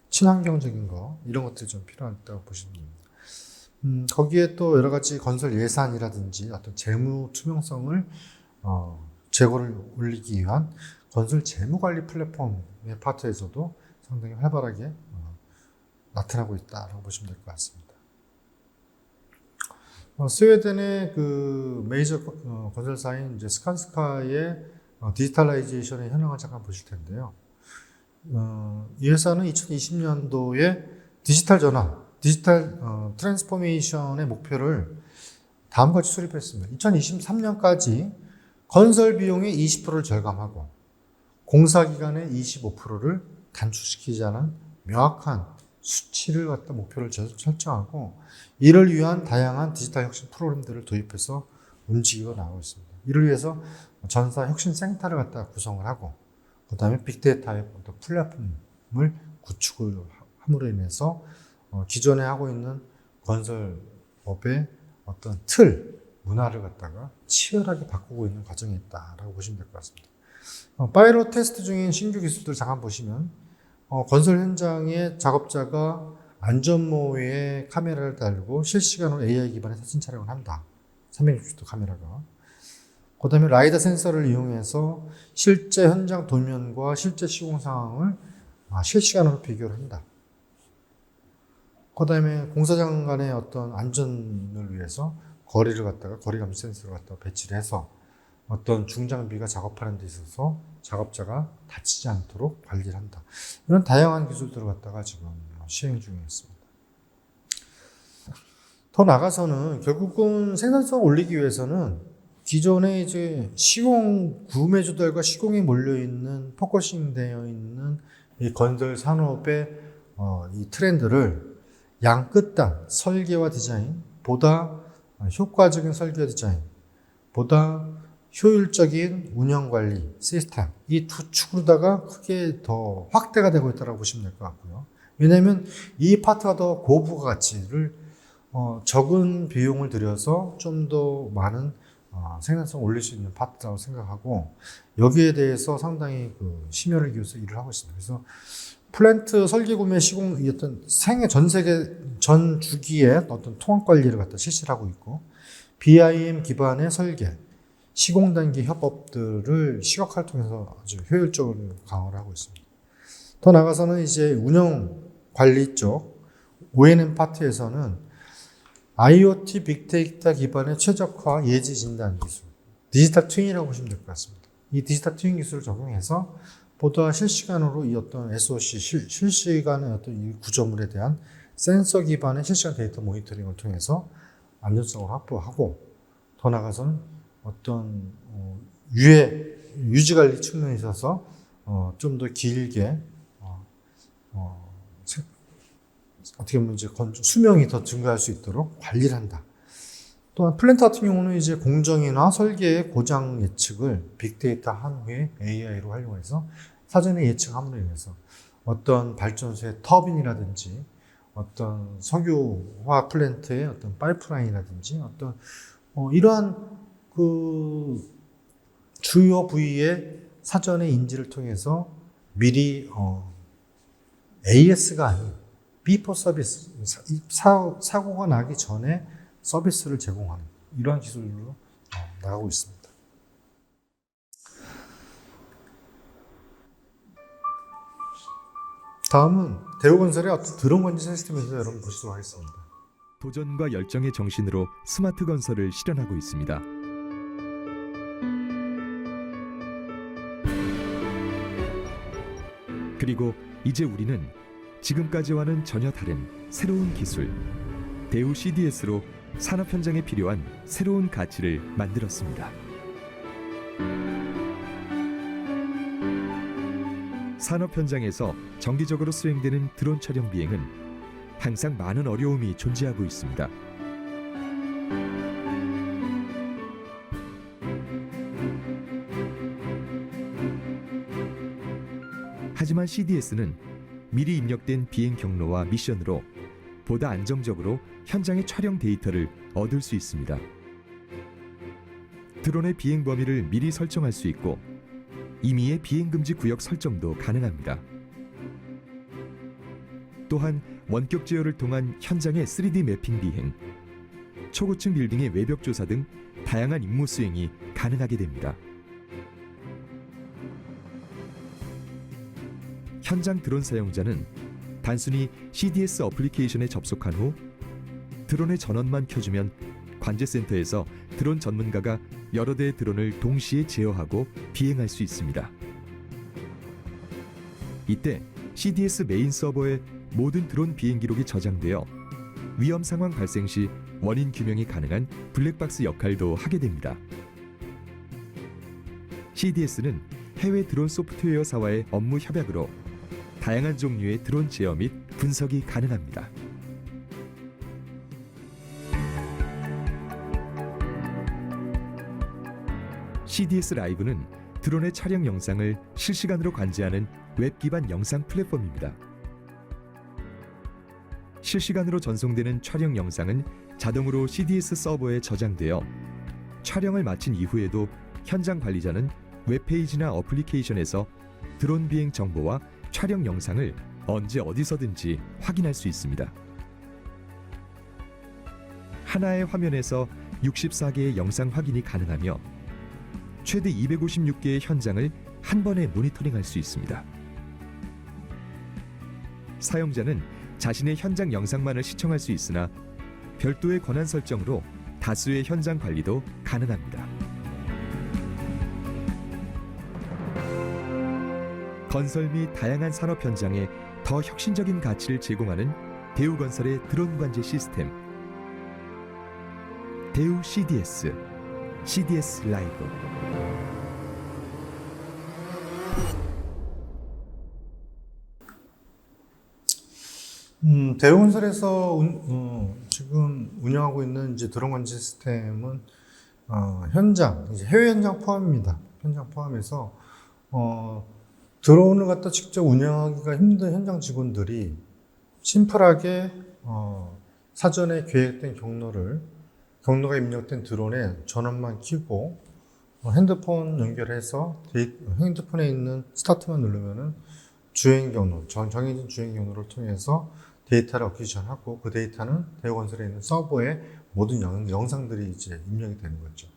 친환경적인 거 이런 것들이 좀 필요하다고 보시면 됩니다. 거기에 또 여러 가지 건설 예산이라든지 어떤 재무 투명성을 재고를 올리기 위한 건설 재무관리 플랫폼의 파트에서도 상당히 활발하게 나타나고 있다라고 보시면 될 것 같습니다. 스웨덴의 그 메이저 건설사인 이제 스칸스카의 디지털라이제이션의 현황을 잠깐 보실 텐데요. 이 회사는 2020년도에 디지털 전환, 디지털 트랜스포메이션의 목표를 다음과 같이 수립했습니다. 2023년까지 건설 비용의 20%를 절감하고 공사 기간의 25%를 단축시키자는 명확한 수치를 갖다 목표를 설정하고 이를 위한 다양한 디지털 혁신 프로그램들을 도입해서 움직이고 나가고 있습니다. 이를 위해서 전사 혁신 센터를 갖다 구성을 하고 그 다음에 빅데이터의 어떤 플랫폼을 구축을 함으로 인해서 기존에 하고 있는 건설업의 어떤 틀, 문화를 갖다가 치열하게 바꾸고 있는 과정이 있다라고 보시면 될 것 같습니다. 파일럿 테스트 중인 신규 기술들 잠깐 보시면 건설 현장에 작업자가 안전모에 카메라를 달고 실시간으로 AI 기반의 사진 촬영을 한다. 360도 카메라가. 그 다음에 라이다 센서를 이용해서 실제 현장 도면과 실제 시공 상황을 실시간으로 비교를 한다. 그 다음에 공사장 간의 어떤 안전을 위해서 거리감지 센서를 갖다가 배치를 해서 어떤 중장비가 작업하는 데 있어서 작업자가 다치지 않도록 관리를 한다. 이런 다양한 기술들을 갖다가 지금 시행 중에 있습니다. 더 나가서는 결국은 생산성 올리기 위해서는 기존에 이제 시공 구매주들과 시공이 몰려있는 포커싱 되어 있는 이 건설 산업의 이 트렌드를 양끝단 설계와 디자인, 보다 효과적인 설계와 디자인, 보다 효율적인 운영관리 시스템, 이 두 축으로다가 크게 더 확대가 되고 있다고 보시면 될 것 같고요. 왜냐하면 이 파트가 더 고부가 가치를 적은 비용을 들여서 좀 더 많은 생산성을 올릴 수 있는 파트라고 생각하고 여기에 대해서 상당히 심혈을 기울여서 일을 하고 있습니다. 그래서 플랜트 설계 구매 시공 어떤 전 세계 전 주기의 어떤 통합 관리를 갖다 실시를 하고 있고 BIM 기반의 설계 시공 단계 협업들을 시각화를 통해서 아주 효율적으로 강화를 하고 있습니다. 더 나아가서는 이제 운영 관리 쪽 O&M 파트에서는 IoT 빅데이터 기반의 최적화 예지 진단 기술, 디지털 트윈이라고 보시면 될 것 같습니다. 이 디지털 트윈 기술을 적용해서 보다 실시간으로 이 어떤 SOC 실시간의 어떤 이 구조물에 대한 센서 기반의 실시간 데이터 모니터링을 통해서 안전성을 확보하고 더 나아가서는 어떤 유지 관리 측면에 있어서 좀 더 길게 어떻게 보면 이제 수명이 더 증가할 수 있도록 관리를 한다. 또한 플랜트 같은 경우는 이제 공정이나 설계의 고장 예측을 빅데이터 한 후에 AI로 활용해서 사전에 예측함으로 인해서 어떤 발전소의 터빈이라든지 어떤 석유화학 플랜트의 어떤 파이프라인이라든지 어떤 이러한 주요 부위의 사전의 인지를 통해서 미리 AS가 아닌 비포 서비스, 사고가 나기 전에 서비스를 제공하는 이러한 기술로 나가고 있습니다. 다음은 대우건설의 어떤 드론 건지 시스템에 대해서 여러분 보시도록 하겠습니다. 도전과 열정의 정신으로 스마트 건설을 실현하고 있습니다. 그리고 이제 우리는 지금까지와는 전혀 다른 새로운 기술, 대우 CDS로 산업 현장에 필요한 새로운 가치를 만들었습니다. 산업 현장에서 정기적으로 수행되는 드론 촬영 비행은 항상 많은 어려움이 존재하고 있습니다. 하지만 CDS는 미리 입력된 비행 경로와 미션으로 보다 안정적으로 현장의 촬영 데이터를 얻을 수 있습니다. 드론의 비행 범위를 미리 설정할 수 있고 임의의 비행 금지 구역 설정도 가능합니다. 또한 원격 제어를 통한 현장의 3D 매핑 비행, 초고층 빌딩의 외벽 조사 등 다양한 임무 수행이 가능하게 됩니다. 현장 드론 사용자는 단순히 CDS 어플리케이션에 접속한 후 드론의 전원만 켜주면 관제센터에서 드론 전문가가 여러 대의 드론을 동시에 제어하고 비행할 수 있습니다. 이때 CDS 메인 서버에 모든 드론 비행 기록이 저장되어 위험 상황 발생 시 원인 규명이 가능한 블랙박스 역할도 하게 됩니다. CDS는 해외 드론 소프트웨어사와의 업무 협약으로 다양한 종류의 드론 제어 및 분석이 가능합니다. CDS 라이브는 드론의 촬영 영상을 실시간으로 관제하는 웹 기반 영상 플랫폼입니다. 실시간으로 전송되는 촬영 영상은 자동으로 CDS 서버에 저장되어 촬영을 마친 이후에도 현장 관리자는 웹페이지나 어플리케이션에서 드론 비행 정보와 촬영 영상을 언제 어디서든지 확인할 수 있습니다. 하나의 화면에서 64개의 영상 확인이 가능하며 최대 256개의 현장을 한 번에 모니터링할 수 있습니다. 사용자는 자신의 현장 영상만을 시청할 수 있으나 별도의 권한 설정으로 다수의 현장 관리도 가능합니다. 건설 및 다양한 산업 현장에 더 혁신적인 가치를 제공하는 대우건설의 드론 관제 시스템 대우 CDS, CDS 라이브. 대우건설에서 지금 운영하고 있는 이제 드론 관제 시스템은 현장, 이제 해외 현장 포함입니다. 현장 포함해서 드론을 갖다 직접 운영하기가 힘든 현장 직원들이 심플하게 사전에 계획된 경로가 입력된 드론에 전원만 켜고 핸드폰 연결해서 핸드폰에 있는 스타트만 누르면은 주행 경로, 정해진 주행 경로를 통해서 데이터를 어퀴지션하고 그 데이터는 대우건설에 있는 서버에 모든 영상들이 이제 입력이 되는 거죠.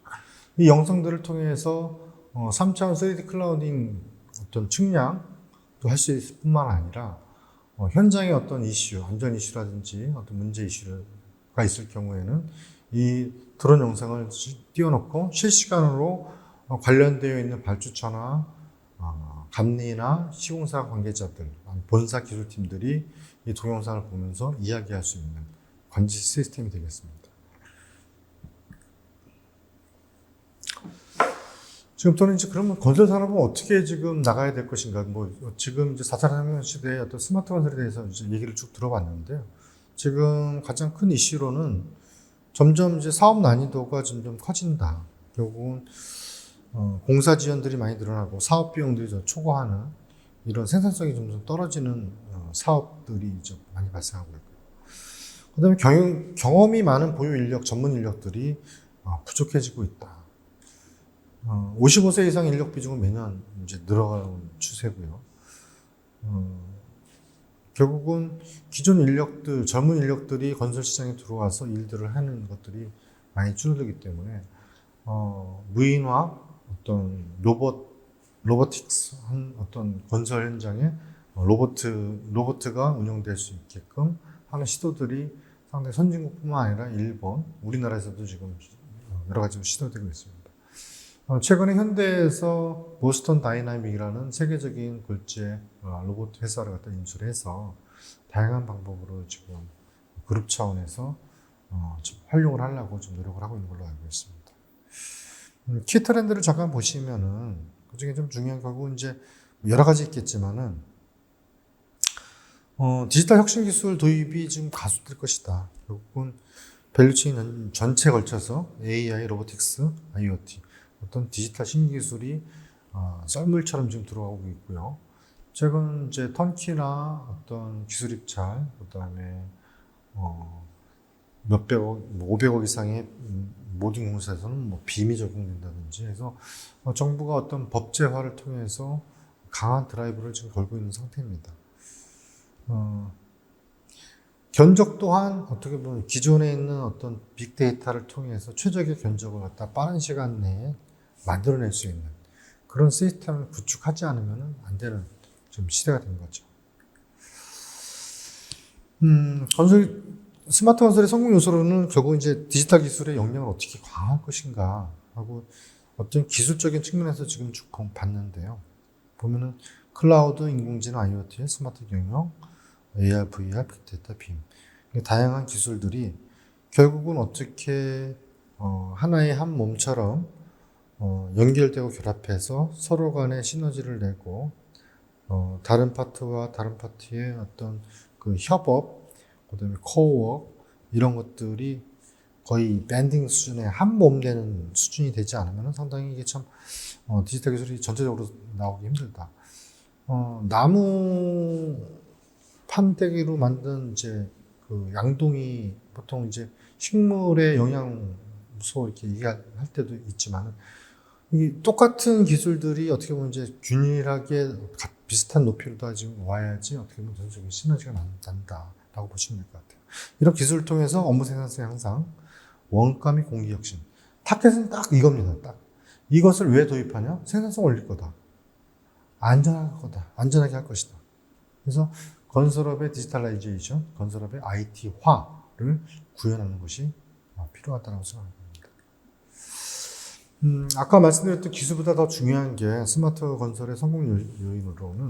이 영상들을 통해서 3차원 3D 클라우딩 어떤 측량도 할 수 있을 뿐만 아니라 현장의 어떤 이슈, 안전 이슈라든지 어떤 문제 이슈가 있을 경우에는 이 드론 영상을 띄워놓고 실시간으로 관련되어 있는 발주처나 감리나 시공사 관계자들, 본사 기술팀들이 이 동영상을 보면서 이야기할 수 있는 관제 시스템이 되겠습니다. 지금 또는 이제 그러면 건설 산업은 어떻게 지금 나가야 될 것인가? 뭐 지금 이제 4차 산업 시대의 어떤 스마트 건설에 대해서 이제 얘기를 쭉 들어봤는데요. 지금 가장 큰 이슈로는 점점 이제 사업 난이도가 점점 커진다. 결국은 공사 지연들이 많이 늘어나고 사업 비용들이 좀 초과하는 이런 생산성이 점점 떨어지는 사업들이 이제 많이 발생하고 있고, 그다음에 경험이 많은 보유 인력, 전문 인력들이 부족해지고 있다. 55세 이상 인력 비중은 매년 이제 늘어가는 추세고요. 결국은 기존 인력들, 젊은 인력들이 건설 시장에 들어와서 일들을 하는 것들이 많이 줄어들기 때문에 무인화, 어떤 로보틱스 한 어떤 건설 현장에 로보트가 운영될 수 있게끔 하는 시도들이 상당히 선진국뿐만 아니라 일본, 우리나라에서도 지금 여러 가지로 시도되고 있습니다. 최근에 현대에서 보스턴 다이나믹이라는 세계적인 굴지의 로봇 회사를 갖다 인수해서 다양한 방법으로 지금 그룹 차원에서 활용을 하려고 좀 노력을 하고 있는 걸로 알고 있습니다. 키 트렌드를 잠깐 보시면은 그중에 좀 중요한 결국은 이제 여러 가지 있겠지만은 디지털 혁신 기술 도입이 지금 가속될 것이다. 결국은 밸류체인 전체에 걸쳐서 AI, 로보틱스, IoT 어떤 디지털 신기술이 썰물처럼 지금 들어오고 있고요. 최근 이제 턴키나 어떤 기술 입찰, 그 다음에 몇백억, 500억 이상의 모든 공사에서는 뭐 빔이 적용된다든지 해서 정부가 어떤 법제화를 통해서 강한 드라이브를 지금 걸고 있는 상태입니다. 견적 또한 어떻게 보면 기존에 있는 어떤 빅데이터를 통해서 최적의 견적을 갖다 빠른 시간 내에 만들어낼 수 있는 그런 시스템을 구축하지 않으면 안 되는 좀 시대가 된 거죠. 스마트 건설의 성공 요소로는 결국 이제 디지털 기술의 역량을 어떻게 강화할 것인가 하고 어떤 기술적인 측면에서 지금 쭉 봤는데요. 보면은 클라우드, 인공지능, IoT, 스마트 경영, AR, VR, 빅데이터, 빔. 다양한 기술들이 결국은 어떻게 하나의 한 몸처럼 연결되고 결합해서 서로 간에 시너지를 내고 다른 파트와 다른 파트의 어떤 그 협업, 그다음에 코어워크 이런 것들이 거의 밴딩 수준의 한 몸 되는 수준이 되지 않으면 상당히 이게 참 디지털 기술이 전체적으로 나오기 힘들다. 나무 판때기로 만든 이제 그 양동이 보통 이제 식물의 영양소 이렇게 얘기할 때도 있지만은 이 똑같은 기술들이 어떻게 보면 이제 균일하게 비슷한 높이로 다 지금 와야지 어떻게 보면 전적인 시너지가 난다라고 보시면 될 것 같아요. 이런 기술을 통해서 업무 생산성의 향상, 원가 및 공기 혁신. 타켓은 딱 이겁니다. 딱 이것을 왜 도입하냐? 생산성 올릴 거다. 안전할 거다. 안전하게 할 것이다. 그래서 건설업의 디지털라이제이션, 건설업의 IT화를 구현하는 것이 필요하다고 생각합니다. 아까 말씀드렸던 기술보다 더 중요한 게 스마트 건설의 성공 요인으로는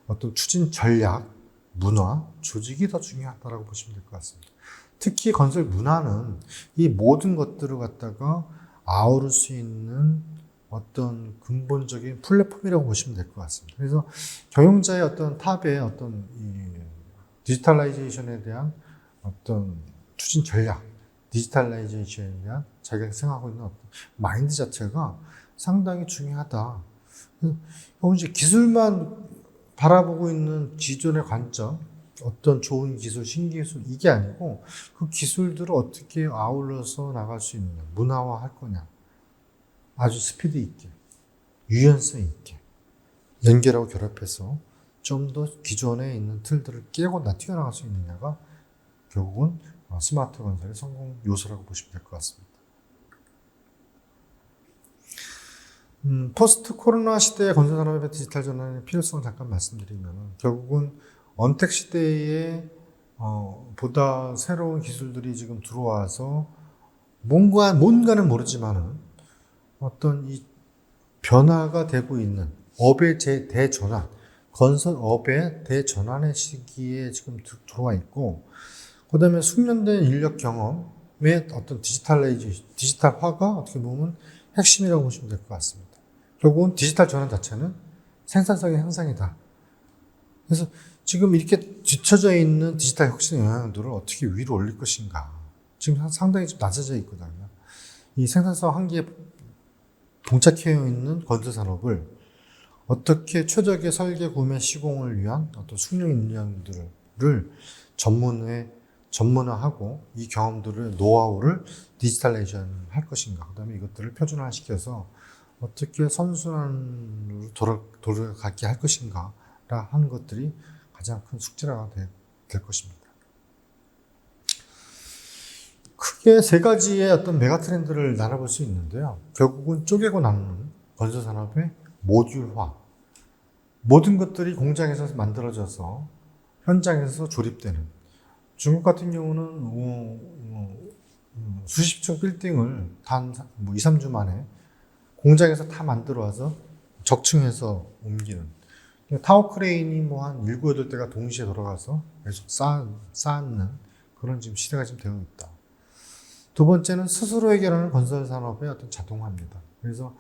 어떤 추진 전략, 문화, 조직이 더 중요하다고 보시면 될 것 같습니다. 특히 건설 문화는 이 모든 것들을 갖다가 아우를 수 있는 어떤 근본적인 플랫폼이라고 보시면 될 것 같습니다. 그래서 경영자의 어떤 탑의 어떤 이 디지털라이제이션에 대한 어떤 추진 전략, 디지털라이제이션에 대한 자기가 생각하고 있는 어떤 마인드 자체가 상당히 중요하다. 이제 기술만 바라보고 있는 기존의 관점, 어떤 좋은 기술, 신기술 이게 아니고 그 기술들을 어떻게 아울러서 나갈 수 있느냐, 문화화할 거냐, 아주 스피드 있게, 유연성 있게 연결하고 결합해서 좀 더 기존에 있는 틀들을 깨고 뛰어나갈 수 있느냐가 결국은 스마트 건설의 성공 요소라고 보시면 될 것 같습니다. 포스트 코로나 시대의 건설 산업의 디지털 전환의 필요성을 잠깐 말씀드리면 결국은 언택 시대에 보다 새로운 기술들이 지금 들어와서 뭔가는 모르지만은 어떤 이 변화가 되고 있는 업의 대전환, 건설업의 대전환의 시기에 지금 들어와 있고, 그 다음에 숙련된 인력 경험의 어떤 디지털화가 어떻게 보면 핵심이라고 보시면 될 것 같습니다. 결국은 디지털 전환 자체는 생산성의 향상이다. 그래서 지금 이렇게 뒤처져 있는 디지털 혁신의 영향들을 어떻게 위로 올릴 것인가. 지금 상당히 좀 낮아져 있거든요. 이 생산성 한계에 봉착해 있는 건설 산업을 어떻게 최적의 설계, 구매, 시공을 위한 어떤 숙련 인력들을 전문화하고 이 경험들을, 노하우를 디지털라이제이션 할 것인가. 그 다음에 이것들을 표준화시켜서 어떻게 선순환으로 돌아가게 할 것인가. 라 하는 것들이 가장 큰 숙제가 될 것입니다. 크게 세 가지의 어떤 메가 트렌드를 나눠볼 수 있는데요. 결국은 쪼개고 나누는 건설 산업의 모듈화. 모든 것들이 공장에서 만들어져서 현장에서 조립되는. 중국 같은 경우는 수십 층 빌딩을 단 2, 3주 만에 공장에서 다 만들어 와서 적층해서 옮기는. 타워 크레인이 한 7, 8대가 동시에 돌아가서 계속 쌓는 그런 지금 시대가 지금 되어 있다. 두 번째는 스스로 해결하는 건설 산업의 어떤 자동화입니다. 그래서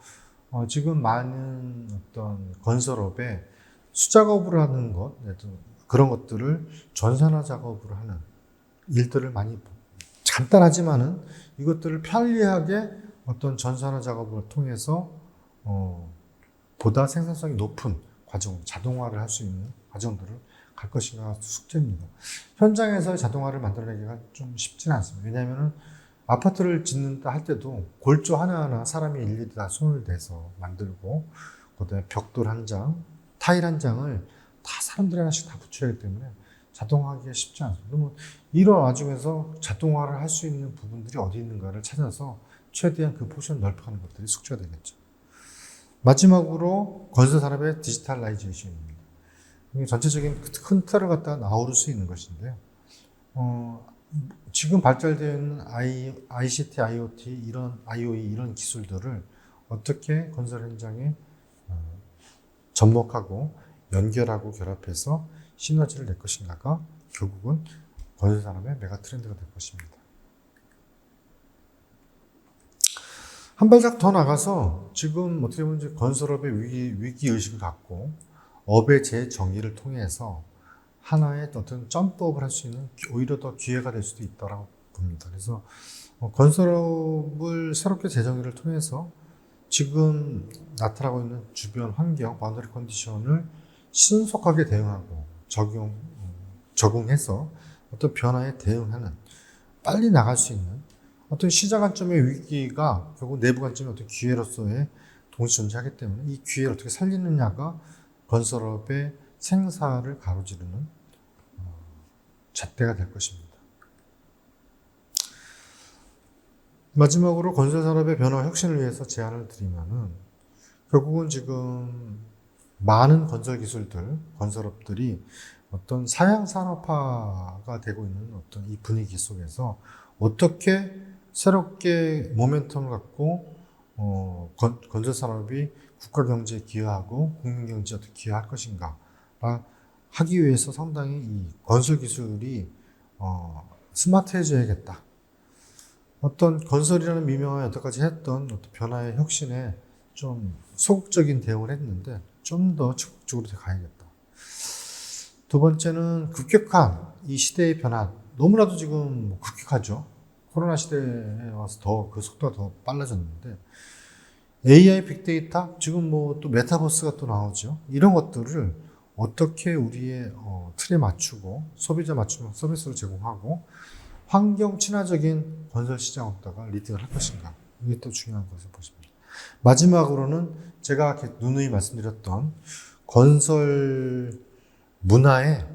지금 많은 어떤 건설업에 수작업을 하는 것, 그런 것들을 전산화 작업을 하는 일들을 많이 간단하지만은 이것들을 편리하게 어떤 전산화 작업을 통해서 보다 생산성이 높은 과정, 자동화를 할 수 있는 과정들을 갈 것인가 숙제입니다. 현장에서 자동화를 만들어내기가 좀 쉽지는 않습니다. 왜냐하면 아파트를 짓는다 할 때도 골조 하나하나 사람이 일일이 다 손을 대서 만들고, 그다음에 벽돌 한 장, 타일 한 장을 다 사람들이 하나씩 다 붙여야 하기 때문에 자동화하기가 쉽지 않습니다. 그러면 이런 와중에서 자동화를 할 수 있는 부분들이 어디 있는가를 찾아서 최대한 그 포션을 넓혀가는 것들이 숙제가 되겠죠. 마지막으로 건설 산업의 디지털라이제이션입니다. 이게 전체적인 큰 틀을 갖다가 아우를 수 있는 것인데요. 지금 발달되어 있는 ICT, IoT, 이런 IoE 이런 기술들을 어떻게 건설 현장에 접목하고 연결하고 결합해서 시너지를 낼 것인가가 결국은 건설 산업의 메가 트렌드가 될 것입니다. 한 발짝 더 나가서 지금 어떻게 보면 이제 건설업의 위기 의식을 갖고 업의 재정의를 통해서 하나의 어떤 점프업을 할 수 있는 오히려 더 기회가 될 수도 있다고 봅니다. 그래서 건설업을 새롭게 재정의를 통해서 지금 나타나고 있는 주변 환경, 바운더리 컨디션을 신속하게 대응하고 적응해서 어떤 변화에 대응하는 빨리 나갈 수 있는 어떤 시장 관점의 위기가 결국 내부 관점의 어떤 기회로서의 동시 존재하기 때문에 이 기회를 어떻게 살리느냐가 건설업의 생사를 가로지르는 잣대가 될 것입니다. 마지막으로 건설산업의 변화와 혁신을 위해서 제안을 드리면은 결국은 지금 많은 건설기술들, 건설업들이 어떤 사양산업화가 되고 있는 어떤 이 분위기 속에서 어떻게 새롭게 모멘텀을 갖고 건설산업이 국가경제에 기여하고 국민경제에 어떻게 기여할 것인가 하기 위해서 상당히 이 건설기술이 스마트해져야겠다. 어떤 건설이라는 미명을 여태까지 했던 어떤 변화의 혁신에 좀 소극적인 대응을 했는데 좀 더 적극적으로 가야겠다. 두 번째는 급격한 이 시대의 변화, 너무나도 지금 급격하죠. 코로나 시대에 와서 더 그 속도가 더 빨라졌는데 AI, 빅데이터, 지금 뭐 또 메타버스가 또 나오죠. 이런 것들을 어떻게 우리의 틀에 맞추고 소비자 맞추는 서비스를 제공하고 환경 친화적인 건설 시장으로다가 리딩을 할 것인가. 이게 또 중요한 것을 보십니다. 마지막으로는 제가 이렇게 누누이 말씀드렸던 건설 문화에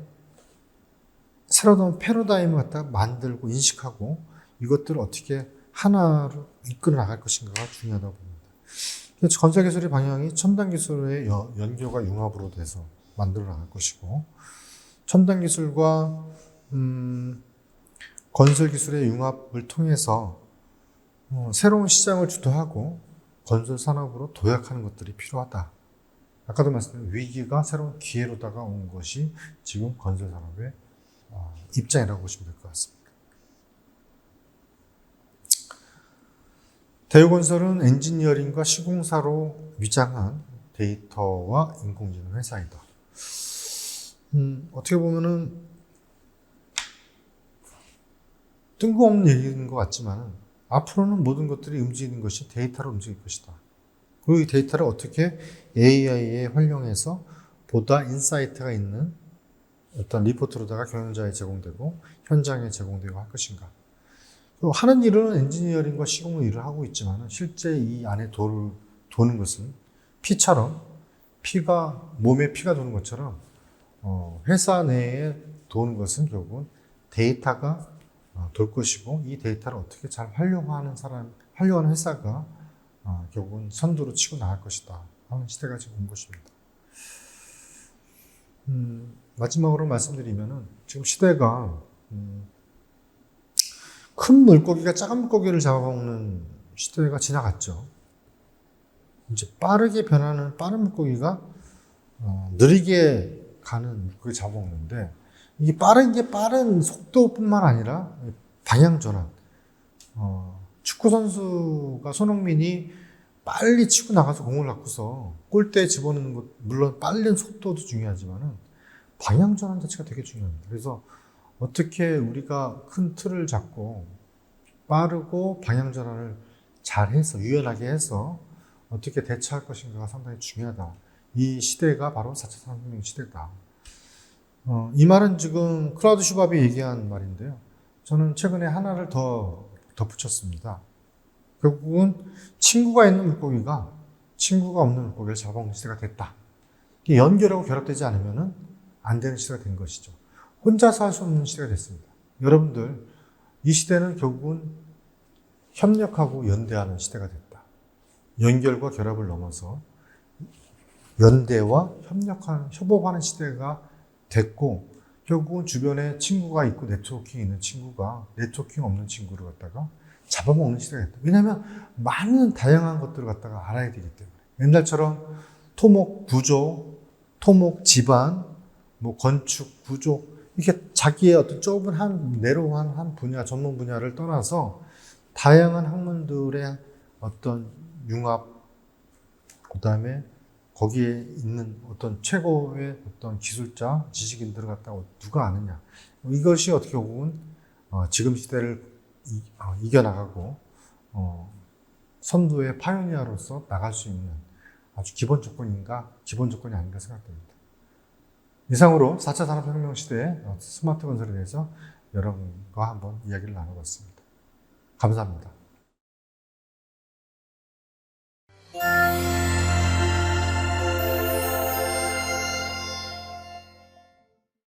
새로운 패러다임을 갖다가 만들고 인식하고 이것들을 어떻게 하나로 이끌어 나갈 것인가가 중요하다고 봅니다. 건설 기술의 방향이 첨단 기술의 연결과 융합으로 돼서 만들어 나갈 것이고 첨단 기술과 건설 기술의 융합을 통해서 새로운 시장을 주도하고 건설 산업으로 도약하는 것들이 필요하다. 아까도 말씀드린 위기가 새로운 기회로다가 온 것이 지금 건설 산업의 입장이라고 보시면 될 것 같습니다. 대우건설은 엔지니어링과 시공사로 위장한 데이터와 인공지능 회사이다. 어떻게 보면은 뜬금없는 얘기인 것 같지만 앞으로는 모든 것들이 움직이는 것이 데이터로 움직일 것이다. 그리고 이 데이터를 어떻게 AI에 활용해서 보다 인사이트가 있는 어떤 리포트로다가 경영자에 제공되고 현장에 제공되고 할 것인가. 그리고 하는 일은 엔지니어링과 시공의 일을 하고 있지만 실제 이 안에 도는 것은 피처럼 몸에 피가 도는 것처럼 회사 내에 도는 것은 결국은 데이터가 돌 것이고 이 데이터를 어떻게 잘 활용하는 회사가 결국은 선두로 치고 나갈 것이다 하는 시대가 지금 온 것입니다. 마지막으로 말씀드리면은 지금 시대가 큰 물고기가 작은 물고기를 잡아먹는 시대가 지나갔죠. 이제 빠르게 변하는 빠른 물고기가 느리게 가는 물고기 잡아먹는데 이게 빠른 속도뿐만 아니라 방향 전환. 축구 선수가 손흥민이 빨리 치고 나가서 공을 갖고서 골대에 집어넣는 것, 물론 빠른 속도도 중요하지만은 방향 전환 자체가 되게 중요합니다. 그래서 어떻게 우리가 큰 틀을 잡고 빠르고 방향 전환을 잘해서 유연하게 해서 어떻게 대처할 것인가가 상당히 중요하다. 이 시대가 바로 4차 산업혁명 시대다. 이 말은 지금 클라우드 슈밥이 얘기한 말인데요. 저는 최근에 하나를 더 덧붙였습니다. 결국은 친구가 있는 물고기가 친구가 없는 물고기를 잡아먹는 시대가 됐다. 이게 연결하고 결합되지 않으면 안 되는 시대가 된 것이죠. 혼자서 할 수 없는 시대가 됐습니다. 여러분들, 이 시대는 결국은 협력하고 연대하는 시대가 됐다. 연결과 결합을 넘어서 연대와 협업하는 시대가 됐고 결국은 주변에 친구가 있고 네트워킹이 있는 친구가 네트워킹 없는 친구를 갖다가 잡아먹는 시대가 됐다. 왜냐하면 많은 다양한 것들을 갖다가 알아야 되기 때문에 옛날처럼 토목 구조, 토목 집안, 뭐 건축 구조 이렇게 자기의 어떤 좁은 내로운 한 분야, 전문 분야를 떠나서 다양한 학문들의 어떤 융합, 그 다음에 거기에 있는 어떤 최고의 어떤 기술자, 지식인들을 갖다가 누가 아느냐. 이것이 어떻게 보면 지금 시대를 이겨나가고 선두의 파이오니아로서 나갈 수 있는 아주 기본 조건이 아닌가 생각됩니다. 이상으로 4차 산업혁명 시대의 스마트 건설에 대해서 여러분과 한번 이야기를 나눠봤습니다. 감사합니다.